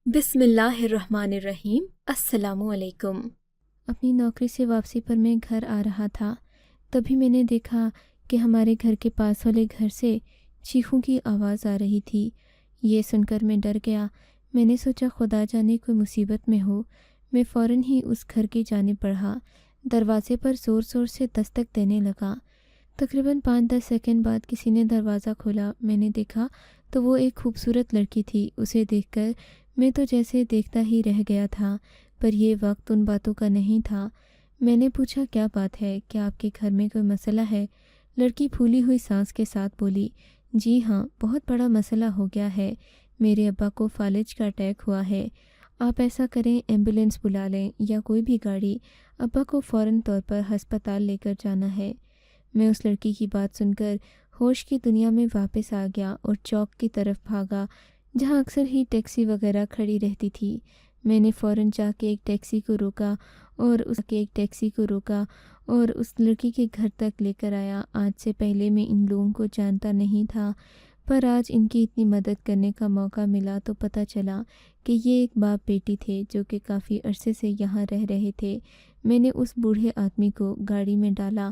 بسم اللہ الرحمن الرحیم۔ السلام علیکم۔ اپنی نوکری سے واپسی پر میں گھر آ رہا تھا، تبھی میں نے دیکھا کہ ہمارے گھر کے پاس والے گھر سے چیخوں کی آواز آ رہی تھی۔ یہ سن کر میں ڈر گیا۔ میں نے سوچا خدا جانے کوئی مصیبت میں ہو۔ میں فوراً ہی اس گھر کی جانب بڑھا، دروازے پر زور زور سے دستک دینے لگا۔ تقریباً 5-10 سیکنڈ بعد کسی نے دروازہ کھولا۔ میں نے دیکھا تو وہ ایک خوبصورت لڑکی تھی۔ اسے دیکھ کر میں تو جیسے دیکھتا ہی رہ گیا تھا، پر یہ وقت ان باتوں کا نہیں تھا۔ میں نے پوچھا کیا بات ہے، کیا آپ کے گھر میں کوئی مسئلہ ہے؟ لڑکی پھولی ہوئی سانس کے ساتھ بولی، جی ہاں، بہت بڑا مسئلہ ہو گیا ہے۔ میرے ابا کو فالج کا اٹیک ہوا ہے۔ آپ ایسا کریں، ایمبولینس بلا لیں یا کوئی بھی گاڑی، ابا کو فوراً طور پر ہسپتال لے کر جانا ہے۔ میں اس لڑکی کی بات سن کر ہوش کی دنیا میں واپس آ گیا اور چوک کی طرف بھاگا، جہاں اکثر ہی ٹیکسی وغیرہ کھڑی رہتی تھی۔ میں نے فوراً جا کے ایک ٹیکسی کو روکا اور اس لڑکی کے گھر تک لے کر آیا۔ آج سے پہلے میں ان لوگوں کو جانتا نہیں تھا، پر آج ان کی اتنی مدد کرنے کا موقع ملا تو پتہ چلا کہ یہ ایک باپ بیٹی تھے جو کہ کافی عرصے سے یہاں رہ رہے تھے۔ میں نے اس بوڑھے آدمی کو گاڑی میں ڈالا۔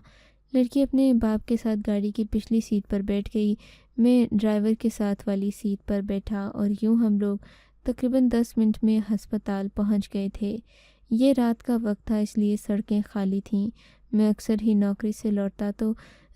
لڑکی اپنے باپ کے ساتھ گاڑی کی پچھلی سیٹ پر بیٹھ گئی۔ میں ڈرائیور کے ساتھ والی سیٹ پر بیٹھا اور یوں ہم لوگ تقریباً 10 منٹ میں ہسپتال پہنچ گئے تھے۔ یہ رات کا وقت تھا، اس لیے سڑکیں خالی تھیں۔ میں اکثر ہی نوکری سے لوٹتا تو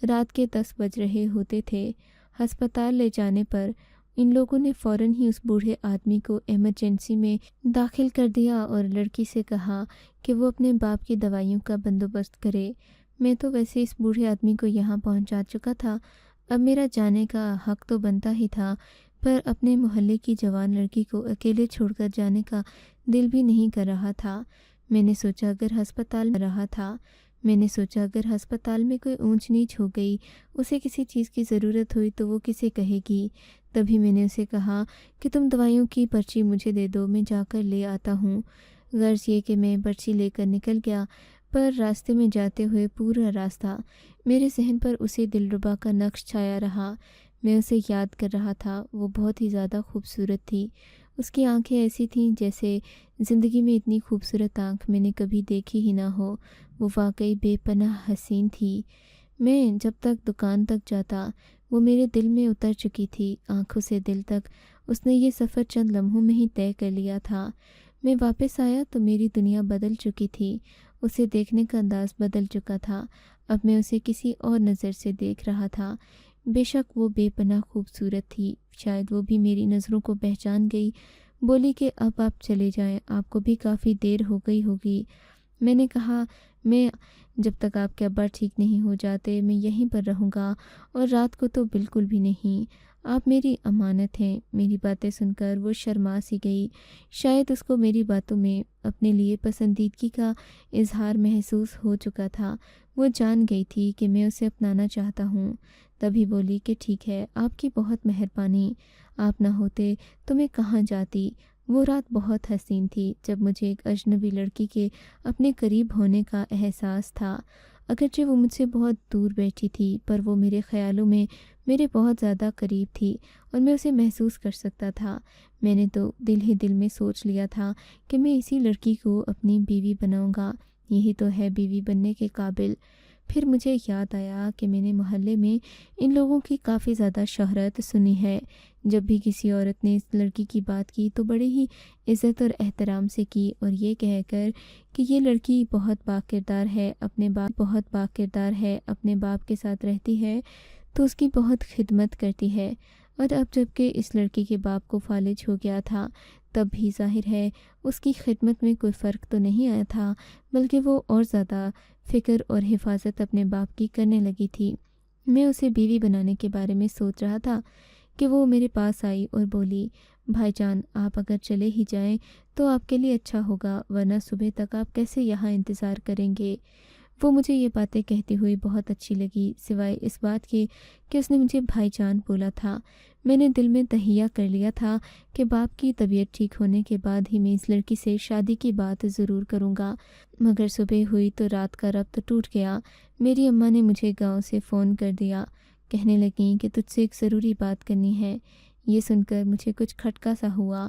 رات کے 10 بج رہے ہوتے تھے۔ ہسپتال لے جانے پر ان لوگوں نے فوراً ہی اس بوڑھے آدمی کو ایمرجنسی میں داخل کر دیا اور لڑکی سے کہا کہ وہ اپنے باپ کی دوائیوں کا بندوبست کرے۔ میں تو ویسے اس بوڑھے آدمی کو یہاں پہنچا چکا تھا، اب میرا جانے کا حق تو بنتا ہی تھا، پر اپنے محلے کی جوان لڑکی کو اکیلے چھوڑ کر جانے کا دل بھی نہیں کر رہا تھا۔ میں نے سوچا اگر ہسپتال میں کوئی اونچ نیچ ہو گئی، اسے کسی چیز کی ضرورت ہوئی تو وہ کسے کہے گی۔ تبھی میں نے اسے کہا کہ تم دوائیوں کی پرچی مجھے دے دو، میں جا کر لے آتا ہوں۔ غرض یہ کہ میں پرچی لے کر نکل گیا، پر راستے میں جاتے ہوئے پورا راستہ میرے ذہن پر اسی دلربا کا نقش چھایا رہا۔ میں اسے یاد کر رہا تھا۔ وہ بہت ہی زیادہ خوبصورت تھی۔ اس کی آنکھیں ایسی تھیں جیسے زندگی میں اتنی خوبصورت آنکھ میں نے کبھی دیکھی ہی نہ ہو۔ وہ واقعی بے پناہ حسین تھی۔ میں جب تک دکان تک جاتا وہ میرے دل میں اتر چکی تھی۔ آنکھوں سے دل تک اس نے یہ سفر چند لمحوں میں ہی طے کر لیا تھا۔ میں واپس آیا تو میری دنیا بدل چکی تھی۔ اسے دیکھنے کا انداز بدل چکا تھا۔ اب میں اسے کسی اور نظر سے دیکھ رہا تھا۔ بے شک وہ بے پناہ خوبصورت تھی۔ شاید وہ بھی میری نظروں کو پہچان گئی۔ بولی کہ اب آپ چلے جائیں، آپ کو بھی کافی دیر ہو گئی ہوگی۔ میں نے کہا میں جب تک آپ کے ابا ٹھیک نہیں ہو جاتے میں یہیں پر رہوں گا، اور رات کو تو بالکل بھی نہیں۔ آپ میری امانت ہیں۔ میری باتیں سن کر وہ شرما سی گئی۔ شاید اس کو میری باتوں میں اپنے لیے پسندیدگی کا اظہار محسوس ہو چکا تھا۔ وہ جان گئی تھی کہ میں اسے اپنانا چاہتا ہوں۔ تبھی بولی کہ ٹھیک ہے، آپ کی بہت مہربانی، آپ نہ ہوتے تو میں کہاں جاتی۔ وہ رات بہت حسین تھی جب مجھے ایک اجنبی لڑکی کے اپنے قریب ہونے کا احساس تھا۔ اگرچہ وہ مجھ سے بہت دور بیٹھی تھی، پر وہ میرے خیالوں میں میرے بہت زیادہ قریب تھی اور میں اسے محسوس کر سکتا تھا۔ میں نے تو دل ہی دل میں سوچ لیا تھا کہ میں اسی لڑکی کو اپنی بیوی بناؤں گا، یہی تو ہے بیوی بننے کے قابل۔ پھر مجھے یاد آیا کہ میں نے محلے میں ان لوگوں کی کافی زیادہ شہرت سنی ہے۔ جب بھی کسی عورت نے اس لڑکی کی بات کی تو بڑے ہی عزت اور احترام سے کی، اور یہ کہہ کر کہ یہ لڑکی بہت باکردار ہے، اپنے باپ کے ساتھ رہتی ہے تو اس کی بہت خدمت کرتی ہے۔ اور اب جب کہ اس لڑکی کے باپ کو فالج ہو گیا تھا، تب بھی ظاہر ہے اس کی خدمت میں کوئی فرق تو نہیں آیا تھا، بلکہ وہ اور زیادہ فکر اور حفاظت اپنے باپ کی کرنے لگی تھی۔ میں اسے بیوی بنانے کے بارے میں سوچ رہا تھا کہ وہ میرے پاس آئی اور بولی، بھائی جان، آپ اگر چلے ہی جائیں تو آپ کے لیے اچھا ہوگا، ورنہ صبح تک آپ کیسے یہاں انتظار کریں گے۔ وہ مجھے یہ باتیں کہتی ہوئی بہت اچھی لگی، سوائے اس بات کے کہ اس نے مجھے بھائی جان بولا تھا۔ میں نے دل میں تہیہ کر لیا تھا کہ باپ کی طبیعت ٹھیک ہونے کے بعد ہی میں اس لڑکی سے شادی کی بات ضرور کروں گا، مگر صبح ہوئی تو رات کا ربط ٹوٹ گیا۔ میری اماں نے مجھے گاؤں سے فون کر دیا، کہنے لگیں کہ تجھ سے ایک ضروری بات کرنی ہے۔ یہ سن کر مجھے کچھ کھٹکا سا ہوا۔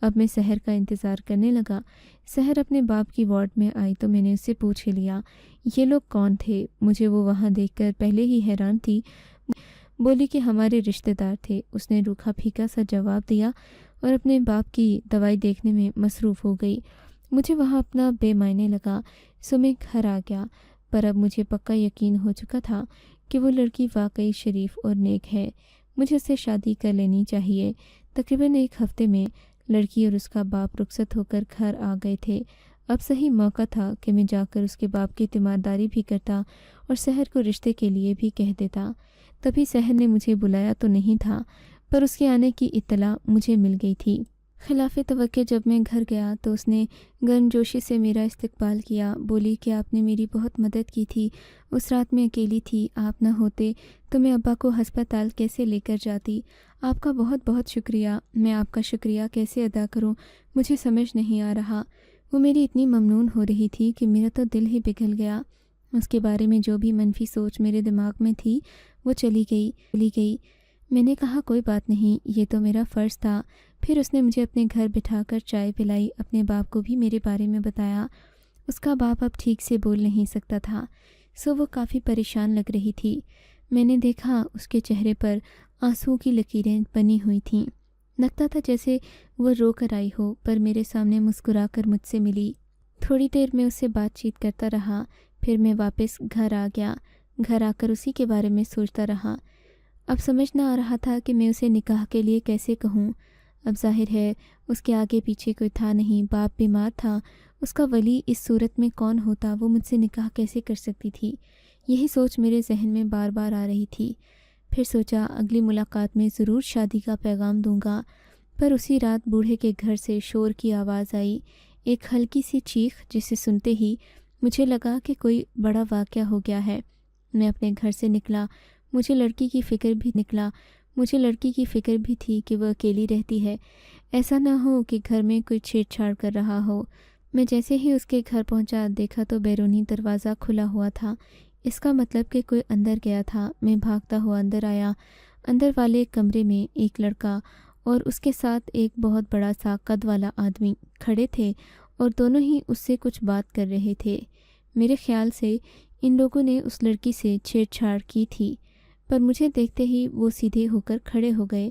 اب میں سحر کا انتظار کرنے لگا۔ سحر اپنے باپ کی وارڈ میں آئی تو میں نے اس سے پوچھ ہی لیا یہ لوگ کون تھے۔ مجھے وہ وہاں دیکھ کر پہلے ہی حیران تھی، بولی کہ ہمارے رشتہ دار تھے۔ اس نے روکھا پھیکا سا جواب دیا اور اپنے باپ کی دوائی دیکھنے میں مصروف ہو گئی۔ مجھے وہاں اپنا بے معنی لگا، سو میں گھر آ گیا۔ پر اب مجھے پکا یقین ہو چکا تھا کہ وہ لڑکی واقعی شریف اور نیک ہے، مجھے اس سے شادی کر لینی چاہیے۔ تقریباً 1 ہفتے میں لڑکی اور اس کا باپ رخصت ہو کر گھر آ گئے تھے۔ اب صحیح موقع تھا کہ میں جا کر اس کے باپ کی تیمارداری بھی کرتا اور سحر کو رشتے کے لیے بھی کہہ دیتا۔ تبھی سحر نے مجھے بلایا تو نہیں تھا، پر اس کے آنے کی اطلاع مجھے مل گئی تھی۔ خلاف توقع جب میں گھر گیا تو اس نے گرم جوشی سے میرا استقبال کیا، بولی کہ آپ نے میری بہت مدد کی تھی، اس رات میں اکیلی تھی، آپ نہ ہوتے تو میں ابا کو ہسپتال کیسے لے کر جاتی۔ آپ کا بہت بہت شکریہ، میں آپ کا شکریہ کیسے ادا کروں مجھے سمجھ نہیں آ رہا۔ وہ میری اتنی ممنون ہو رہی تھی کہ میرا تو دل ہی پگھل گیا۔ اس کے بارے میں جو بھی منفی سوچ میرے دماغ میں تھی وہ چلی گئی۔ میں نے کہا کوئی بات نہیں، یہ تو میرا فرض تھا۔ پھر اس نے مجھے اپنے گھر بٹھا کر چائے پلائی، اپنے باپ کو بھی میرے بارے میں بتایا۔ اس کا باپ اب ٹھیک سے بول نہیں سکتا تھا، سو وہ کافی پریشان لگ رہی تھی۔ میں نے دیکھا اس کے چہرے پر آنسوؤں کی لکیریں بنی ہوئی تھیں، لگتا تھا جیسے وہ رو کر آئی ہو، پر میرے سامنے مسکرا کر مجھ سے ملی۔ تھوڑی دیر میں اس سے بات چیت کرتا رہا، پھر میں واپس گھر آ گیا۔ گھر آ کر اسی کے بارے میں سوچتا رہا۔ اب سمجھ نہ آ رہا تھا کہ میں اسے نکاح کے لیے کیسے کہوں۔ اب ظاہر ہے اس کے آگے پیچھے کوئی تھا نہیں، باپ بیمار تھا، اس کا ولی اس صورت میں کون ہوتا، وہ مجھ سے نکاح کیسے کر سکتی تھی۔ یہی سوچ میرے ذہن میں بار بار آ رہی تھی۔ پھر سوچا اگلی ملاقات میں ضرور شادی کا پیغام دوں گا، پر اسی رات بوڑھے کے گھر سے شور کی آواز آئی، ایک ہلکی سی چیخ، جسے سنتے ہی مجھے لگا کہ کوئی بڑا واقعہ ہو گیا ہے۔ میں اپنے گھر سے نکلا، مجھے لڑکی کی فکر بھی تھی کہ وہ اکیلی رہتی ہے، ایسا نہ ہو کہ گھر میں کوئی چھیڑ چھاڑ کر رہا ہو۔ میں جیسے ہی اس کے گھر پہنچا، دیکھا تو بیرونی دروازہ کھلا ہوا تھا، اس کا مطلب کہ کوئی اندر گیا تھا۔ میں بھاگتا ہوا اندر آیا۔ اندر والے کمرے میں ایک لڑکا اور اس کے ساتھ ایک بہت بڑا سا قد والا آدمی کھڑے تھے اور دونوں ہی اس سے کچھ بات کر رہے تھے۔ میرے خیال سے ان لوگوں نے اس لڑکی سے چھیڑ چھاڑ کی تھی، پر مجھے دیکھتے ہی وہ سیدھے ہو کر کھڑے ہو گئے۔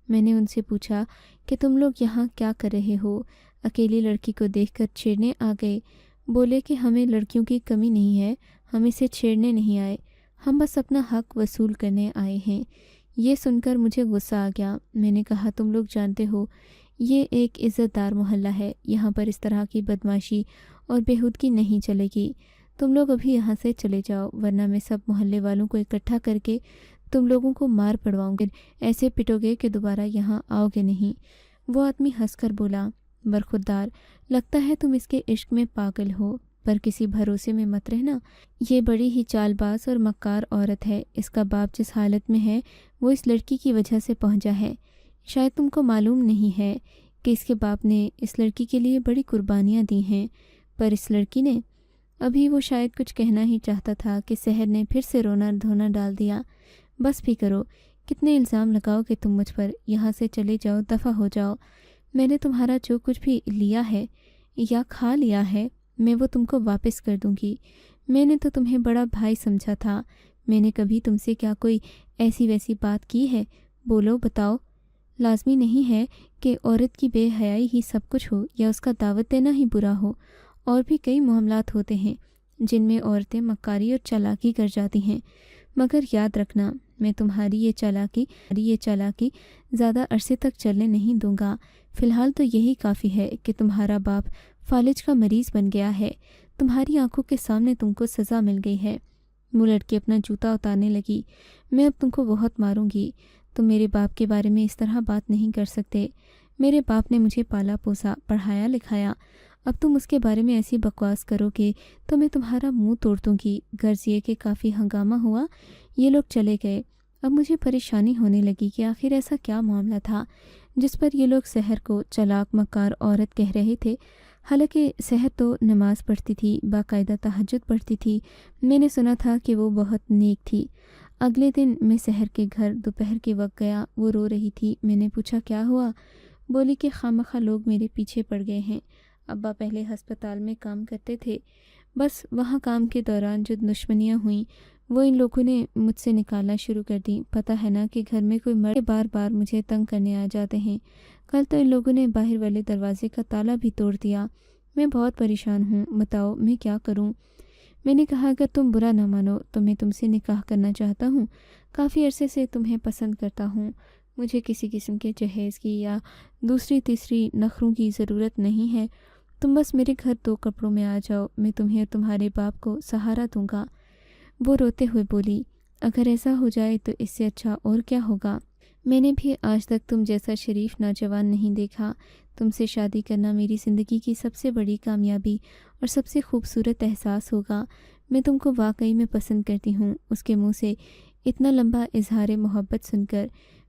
میں نے ان سے پوچھا کہ تم لوگ یہاں کیا کر رہے ہو؟ اکیلی لڑکی کو دیکھ کر چھیڑنے آ گئے؟ بولے کہ ہمیں لڑکیوں کی کمی نہیں ہے، ہم اسے چھیڑنے نہیں آئے، ہم بس اپنا حق وصول کرنے آئے ہیں۔ یہ سن کر مجھے غصہ آ گیا۔ میں نے کہا تم لوگ جانتے ہو یہ ایک عزت دار محلہ ہے، یہاں پر اس طرح کی بدمعاشی اور بےہودگی نہیں چلے گی۔ تم لوگ ابھی یہاں سے چلے جاؤ، ورنہ میں سب محلے والوں کو اکٹھا کر کے تم لوگوں کو مار پڑواؤں گے، ایسے پٹو گے کہ دوبارہ یہاں آؤ گے نہیں۔ وہ آدمی ہنس کر بولا، برخودار، لگتا ہے تم اس کے عشق میں پاگل ہو، پر کسی بھروسے میں مت رہنا، یہ بڑی ہی چال باز اور مکار عورت ہے۔ اس کا باپ جس حالت میں ہے وہ اس لڑکی کی وجہ سے پہنچا ہے۔ شاید تم کو معلوم نہیں ہے کہ اس کے باپ نے اس لڑکی کے لیے بڑی قربانیاں دی ہیں، پر اس لڑکی نے ابھی وہ شاید کچھ کہنا ہی چاہتا تھا کہ سحر نے پھر سے رونا دھونا ڈال دیا۔ بس بھی کرو، کتنے الزام لگاؤ گے تم مجھ پر، یہاں سے چلے جاؤ، دفع ہو جاؤ۔ میں نے تمہارا جو کچھ بھی لیا ہے یا کھا لیا ہے میں وہ تم کو واپس کر دوں گی۔ میں نے تو تمہیں بڑا بھائی سمجھا تھا، میں نے کبھی تم سے کیا کوئی ایسی ویسی بات کی ہے؟ بولو، بتاؤ۔ لازمی نہیں ہے کہ عورت کی بے حیائی ہی سب کچھ ہو یا اس کا دعوت دینا ہی برا ہو، اور بھی کئی معاملات ہوتے ہیں جن میں عورتیں مکاری اور چالاکی کر جاتی ہیں، مگر یاد رکھنا میں تمہاری یہ چالاکی زیادہ عرصے تک چلنے نہیں دوں گا۔ فی الحال تو یہی کافی ہے کہ تمہارا باپ فالج کا مریض بن گیا ہے، تمہاری آنکھوں کے سامنے تم کو سزا مل گئی ہے۔ وہ لڑکی اپنا جوتا اتارنے لگی۔ میں اب تم کو بہت ماروں گی، تم میرے باپ کے بارے میں اس طرح بات نہیں کر سکتے۔ میرے باپ نے مجھے پالا پوسا، پڑھایا لکھایا، اب تم اس کے بارے میں ایسی بکواس کرو گے تو میں تمہارا منہ توڑ دوں گی۔ غرض یہ کہ کافی ہنگامہ ہوا، یہ لوگ چلے گئے۔ اب مجھے پریشانی ہونے لگی کہ آخر ایسا کیا معاملہ تھا جس پر یہ لوگ سحر کو چالاک مکار عورت کہہ رہے تھے۔ حالانکہ سحر تو نماز پڑھتی تھی، باقاعدہ تہجد پڑھتی تھی، میں نے سنا تھا کہ وہ بہت نیک تھی۔ اگلے دن میں سحر کے گھر دوپہر کے وقت گیا، وہ رو رہی تھی۔ میں نے پوچھا کیا ہوا؟ بولی کہ خواہ لوگ میرے پیچھے پڑ گئے ہیں۔ ابا پہلے ہسپتال میں کام کرتے تھے، بس وہاں کام کے دوران جو دشمنیاں ہوئیں وہ ان لوگوں نے مجھ سے نکالنا شروع کر دیں۔ پتہ ہے نا کہ گھر میں کوئی مرد بار بار مجھے تنگ کرنے آ جاتے ہیں۔ کل تو ان لوگوں نے باہر والے دروازے کا تالا بھی توڑ دیا۔ میں بہت پریشان ہوں، بتاؤ میں کیا کروں؟ میں نے کہا اگر تم برا نہ مانو تو میں تم سے نکاح کرنا چاہتا ہوں۔ کافی عرصے سے تمہیں پسند کرتا ہوں۔ مجھے کسی قسم کے جہیز کی یا دوسری تیسری نخروں کی ضرورت نہیں ہے۔ تم بس میرے گھر 2 کپڑوں میں آ جاؤ، میں تمہیں اور تمہارے باپ کو سہارا دوں گا۔ وہ روتے ہوئے بولی اگر ایسا ہو جائے تو اس سے اچھا اور کیا ہوگا؟ میں نے بھی آج تک تم جیسا شریف نوجوان نہیں دیکھا۔ تم سے شادی کرنا میری زندگی کی سب سے بڑی کامیابی اور سب سے خوبصورت احساس ہوگا۔ میں تم کو واقعی میں پسند کرتی ہوں۔ اس کے منہ سے اتنا لمبا اظہار محبت سن کر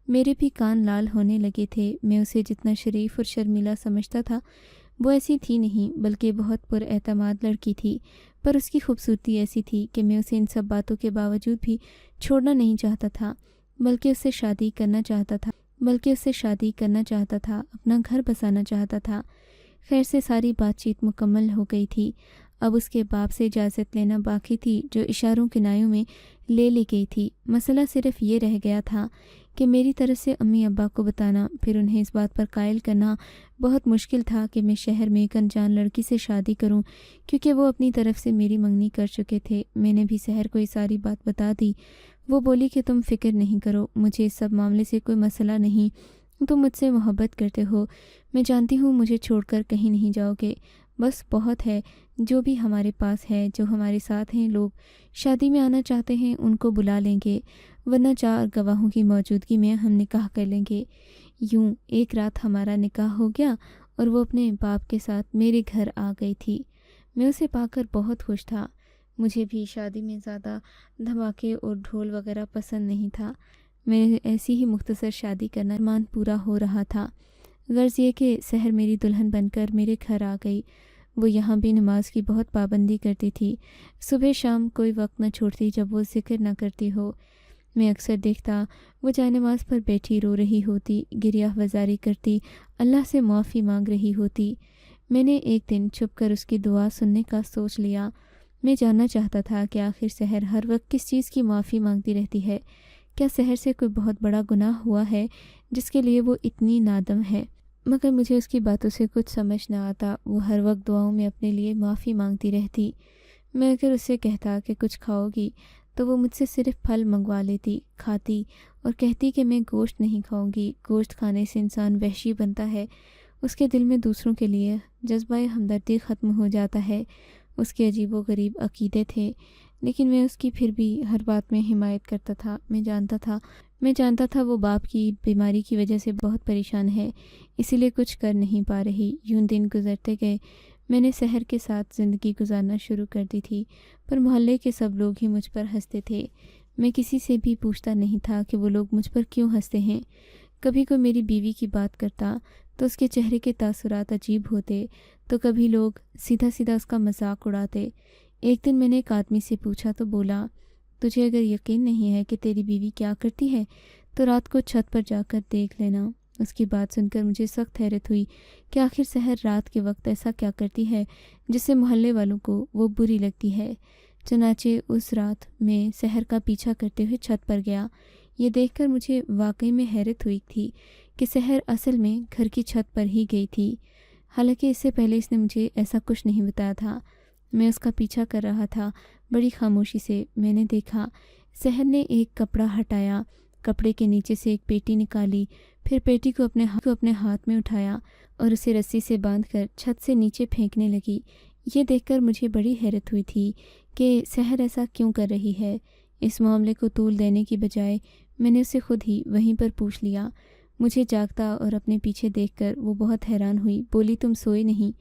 میرے بھی کان لال ہونے لگے تھے۔ میں اسے جتنا شریف اور شرمیلا سمجھتا تھا وہ ایسی تھی نہیں، بلکہ بہت پر اعتماد لڑکی تھی، پر اس کی خوبصورتی ایسی تھی کہ میں اسے ان سب باتوں کے باوجود بھی چھوڑنا نہیں چاہتا تھا، بلکہ اس سے شادی کرنا چاہتا تھا، اپنا گھر بسانا چاہتا تھا۔ خیر سے ساری بات چیت مکمل ہو گئی تھی۔ اب اس کے باپ سے اجازت لینا باقی تھی، جو اشاروں کنایوں میں لے لی گئی تھی۔ مسئلہ صرف یہ رہ گیا تھا کہ میری طرف سے امی ابا کو بتانا، پھر انہیں اس بات پر قائل کرنا۔ بہت مشکل تھا کہ میں شہر میں ایک انجان لڑکی سے شادی کروں، کیونکہ وہ اپنی طرف سے میری منگنی کر چکے تھے۔ میں نے بھی سحر کو یہ ساری بات بتا دی۔ وہ بولی کہ تم فکر نہیں کرو، مجھے اس سب معاملے سے کوئی مسئلہ نہیں، تم مجھ سے محبت کرتے ہو، میں جانتی ہوں مجھے چھوڑ کر کہیں نہیں جاؤ گے، بس بہت ہے جو بھی ہمارے پاس ہے، جو ہمارے ساتھ ہیں لوگ شادی میں آنا چاہتے ہیں ان کو بلا لیں گے، ورنہ 4 گواہوں کی موجودگی میں ہم نکاح کر لیں گے۔ یوں ایک رات ہمارا نکاح ہو گیا اور وہ اپنے باپ کے ساتھ میرے گھر آ گئی تھی۔ میں اسے پا کر بہت خوش تھا۔ مجھے بھی شادی میں زیادہ دھماکے اور ڈھول وغیرہ پسند نہیں تھا۔ میں ایسی ہی مختصر شادی کرنا ارمان پورا ہو رہا تھا۔ غرض یہ کہ سحر میری دلہن بن کر میرے گھر آ گئی۔ وہ یہاں بھی نماز کی بہت پابندی کرتی تھی۔ صبح شام کوئی وقت نہ چھوڑتی جب وہ ذکر نہ کرتی ہو۔ میں اکثر دیکھتا وہ جائے نماز پر بیٹھی رو رہی ہوتی، گریہ وزاری کرتی، اللہ سے معافی مانگ رہی ہوتی۔ میں نے ایک دن چھپ کر اس کی دعا سننے کا سوچ لیا۔ میں جاننا چاہتا تھا کہ آخر سحر ہر وقت کس چیز کی معافی مانگتی رہتی ہے۔ کیا سحر سے کوئی بہت بڑا گناہ ہوا ہے جس کے لیے وہ اتنی نادم ہے؟ مگر مجھے اس کی باتوں سے کچھ سمجھ نہ آتا۔ وہ ہر وقت دعاؤں میں اپنے لیے معافی مانگتی رہتی۔ میں اگر اسے کہتا کہ کچھ کھاؤ گی تو وہ مجھ سے صرف پھل منگوا لیتی، کھاتی اور کہتی کہ میں گوشت نہیں کھاؤں گی، گوشت کھانے سے انسان وحشی بنتا ہے، اس کے دل میں دوسروں کے لیے جذبہ ہمدردی ختم ہو جاتا ہے۔ اس کے عجیب و غریب عقیدے تھے، لیکن میں اس کی پھر بھی ہر بات میں حمایت کرتا تھا۔ میں جانتا تھا وہ باپ کی بیماری کی وجہ سے بہت پریشان ہے، اسی لیے کچھ کر نہیں پا رہی۔ یوں دن گزرتے گئے۔ میں نے سحر کے ساتھ زندگی گزارنا شروع کر دی تھی، پر محلے کے سب لوگ ہی مجھ پر ہنستے تھے۔ میں کسی سے بھی پوچھتا نہیں تھا کہ وہ لوگ مجھ پر کیوں ہنستے ہیں۔ کبھی کوئی میری بیوی کی بات کرتا تو اس کے چہرے کے تاثرات عجیب ہوتے، تو کبھی لوگ سیدھا سیدھا اس کا مذاق اڑاتے۔ ایک دن میں نے ایک آدمی سے پوچھا تو بولا، تجھے اگر یقین نہیں ہے کہ تیری بیوی کیا کرتی ہے تو رات کو چھت پر جا کر دیکھ لینا۔ اس کی بات سن کر مجھے سخت حیرت ہوئی کہ آخر سحر رات کے وقت ایسا کیا کرتی ہے جس سے محلے والوں کو وہ بری لگتی ہے۔ چنانچہ اس رات میں سحر کا پیچھا کرتے ہوئے چھت پر گیا۔ یہ دیکھ کر مجھے واقعی میں حیرت ہوئی تھی کہ سحر اصل میں گھر کی چھت پر ہی گئی تھی، حالانکہ اس سے پہلے اس نے مجھے ایسا کچھ نہیں بتایا تھا۔ میں اس کا پیچھا کر رہا تھا بڑی خاموشی سے۔ میں نے دیکھا سحر نے ایک کپڑا ہٹایا، کپڑے کے نیچے سے ایک پیٹی نکالی، پھر پیٹی کو اپنے ہاتھ میں اٹھایا اور اسے رسی سے باندھ کر چھت سے نیچے پھینکنے لگی۔ یہ دیکھ کر مجھے بڑی حیرت ہوئی تھی کہ سحر ایسا کیوں کر رہی ہے۔ اس معاملے کو طول دینے کی بجائے میں نے اسے خود ہی وہیں پر پوچھ لیا۔ مجھے جاگتا اور اپنے پیچھے دیکھ کر وہ بہت حیران ہوئی، بولی تم سوئے نہیں؟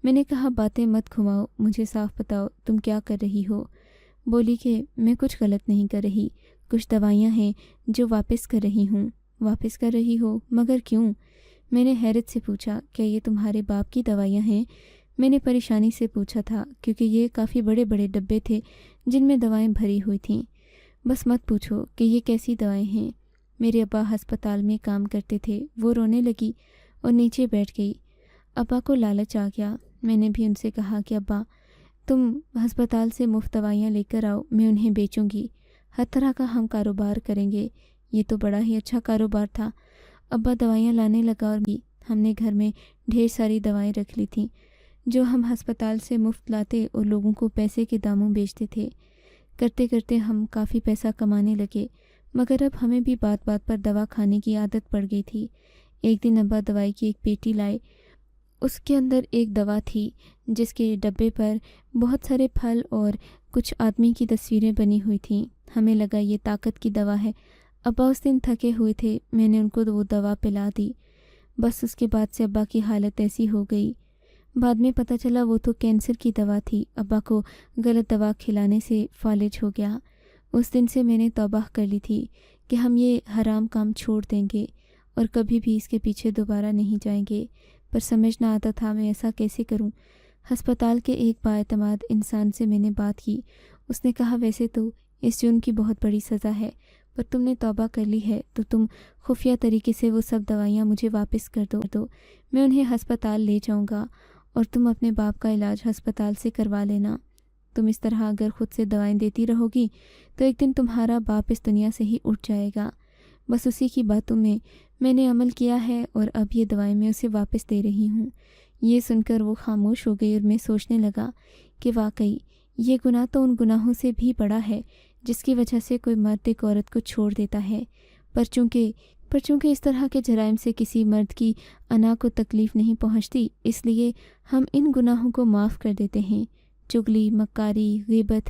میں نے کہا باتیں مت گھماؤ، مجھے صاف بتاؤ تم کیا کر رہی ہو؟ بولی کہ میں کچھ غلط نہیں کر رہی، کچھ دوائیاں ہیں جو واپس کر رہی ہوں۔ واپس کر رہی ہو؟ مگر کیوں؟ میں نے حیرت سے پوچھا، کیا یہ تمہارے باپ کی دوائیاں ہیں؟ میں نے پریشانی سے پوچھا تھا کیونکہ یہ کافی بڑے بڑے ڈبے تھے جن میں دوائیں بھری ہوئی تھیں۔ بس مت پوچھو کہ یہ کیسی دوائیں ہیں۔ میرے ابا ہسپتال میں کام کرتے تھے۔ وہ رونے لگی اور نیچے بیٹھ گئی۔ ابا کو لالچ آ گیا۔ میں نے بھی ان سے کہا کہ ابا تم ہسپتال سے مفت دوائیاں لے کر آؤ، میں انہیں بیچوں گی، ہر طرح کا ہم کاروبار کریں گے۔ یہ تو بڑا ہی اچھا کاروبار تھا۔ ابا دوائیاں لانے لگا اور ہم نے گھر میں ڈھیر ساری دوائیں رکھ لی تھیں جو ہم ہسپتال سے مفت لاتے اور لوگوں کو پیسے کے داموں بیچتے تھے۔ کرتے کرتے ہم کافی پیسہ کمانے لگے، مگر اب ہمیں بھی بات بات پر دوا کھانے کی عادت پڑ گئی تھی۔ ایک دن ابا دوائی کی ایک پیٹی لائے۔ اس کے اندر ایک دوا تھی جس کے ڈبے پر بہت سارے پھل اور کچھ آدمی کی تصویریں بنی ہوئی تھیں۔ ہمیں لگا یہ طاقت کی دوا ہے۔ ابا اس دن تھکے ہوئے تھے، میں نے ان کو وہ دوا پلا دی۔ بس اس کے بعد سے ابا کی حالت ایسی ہو گئی۔ بعد میں پتہ چلا وہ تو کینسر کی دوا تھی۔ ابا کو غلط دوا کھلانے سے فالج ہو گیا۔ اس دن سے میں نے توبہ کر لی تھی کہ ہم یہ حرام کام چھوڑ دیں گے اور کبھی بھی اس کے پیچھے دوبارہ نہیں جائیں گے، پر سمجھ نہ آتا تھا میں ایسا کیسے کروں۔ ہسپتال کے ایک بااعتماد انسان سے میں نے بات کی۔ اس نے کہا ویسے تو اس جرم کی بہت بڑی سزا ہے، پر تم نے توبہ کر لی ہے تو تم خفیہ طریقے سے وہ سب دوائیاں مجھے واپس کر دو، میں انہیں ہسپتال لے جاؤں گا اور تم اپنے باپ کا علاج ہسپتال سے کروا لینا۔ تم اس طرح اگر خود سے دوائیں دیتی رہو گی تو ایک دن تمہارا باپ اس دنیا سے ہی اٹھ جائے گا۔ بس اسی کی باتوں میں نے عمل کیا ہے اور اب یہ دوائیں میں اسے واپس دے رہی ہوں۔ یہ سن کر وہ خاموش ہو گئی اور میں سوچنے لگا کہ واقعی یہ گناہ تو ان گناہوں سے بھی بڑا ہے جس کی وجہ سے کوئی مرد ایک عورت کو چھوڑ دیتا ہے، پر چونکہ اس طرح کے جرائم سے کسی مرد کی انا کو تکلیف نہیں پہنچتی، اس لیے ہم ان گناہوں کو معاف کر دیتے ہیں۔ چغلی، مکاری، غیبت،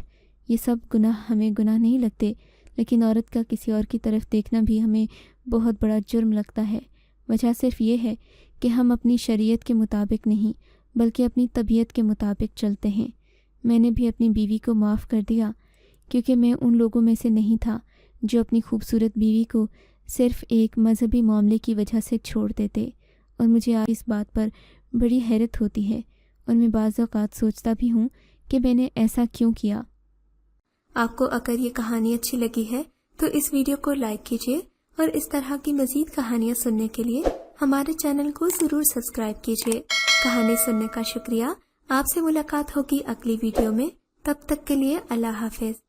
یہ سب گناہ ہمیں گناہ نہیں لگتے، لیکن عورت کا کسی اور کی طرف دیکھنا بھی ہمیں بہت بڑا جرم لگتا ہے۔ وجہ صرف یہ ہے کہ ہم اپنی شریعت کے مطابق نہیں بلکہ اپنی طبیعت کے مطابق چلتے ہیں۔ میں نے بھی اپنی بیوی کو معاف کر دیا کیونکہ میں ان لوگوں میں سے نہیں تھا جو اپنی خوبصورت بیوی کو صرف ایک مذہبی معاملے کی وجہ سے چھوڑ دیتے، اور مجھے آج اس بات پر بڑی حیرت ہوتی ہے اور میں بعض اوقات سوچتا بھی ہوں کہ میں نے ایسا کیوں کیا۔ آپ کو اگر یہ کہانی اچھی لگی ہے تو اس ویڈیو کو لائک کیجیے اور اس طرح کی مزید کہانیاں سننے کے لیے ہمارے چینل کو ضرور سبسکرائب کیجیے۔ کہانی سننے کا شکریہ۔ آپ سے ملاقات ہوگی اگلی ویڈیو میں، تب تک کے لیے اللہ حافظ۔